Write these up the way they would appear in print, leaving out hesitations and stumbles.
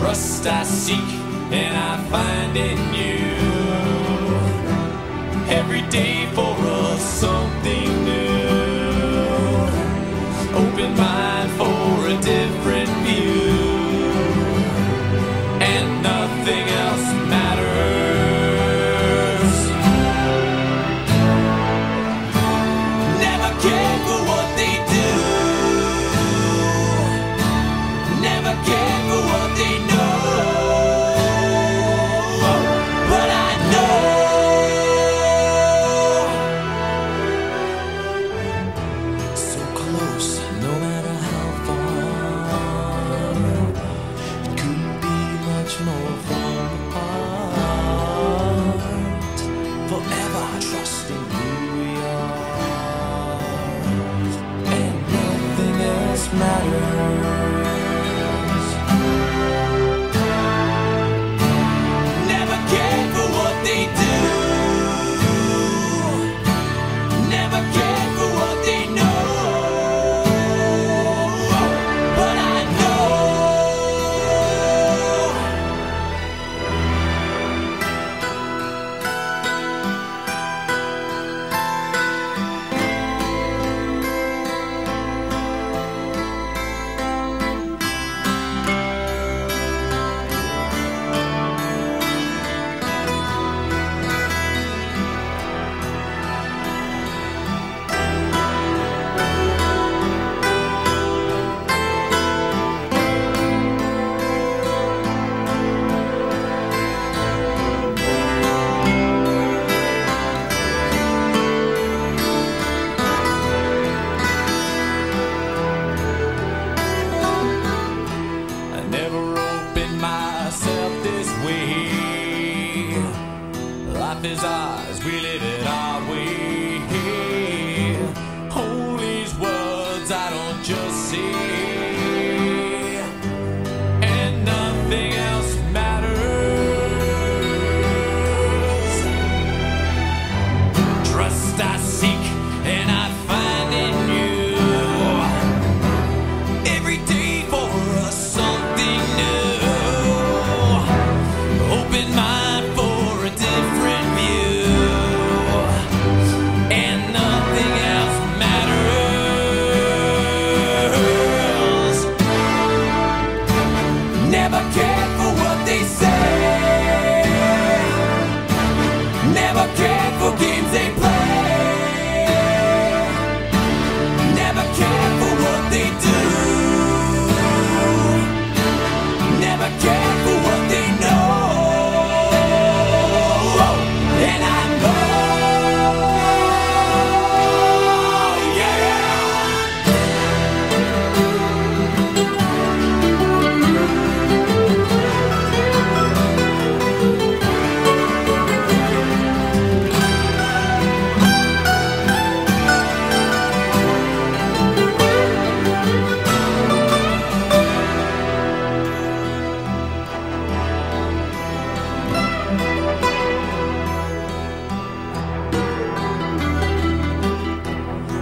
Trust I seek and I find in you. Every day for us something new. Open mind for a different view. And nothing else matters. Never cared for what they do. Never cared for what they know. But I know so close, no matter how far. It couldn't be much more from apart. Forever trusting who we are, and nothing else matters. Never cared for what they do. Never cared for what they know. But I know I never opened myself this way. Life is ours, we live it our way. Hold these words I don't just say, and nothing else matters. Trust I seek and I find in you. Every day for us something new. Open mind for a different view. And nothing else matters. Never cared for what they say. Never cared for games they play. Never cared for what they do. Never cared for what they know. And I know, yeah.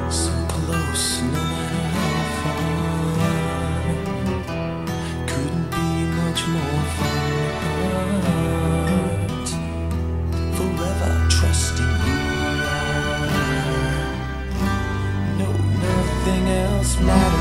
So close, no matter how far. Couldn't be much more from apart. Forever trusting who we are. No, nothing else matters.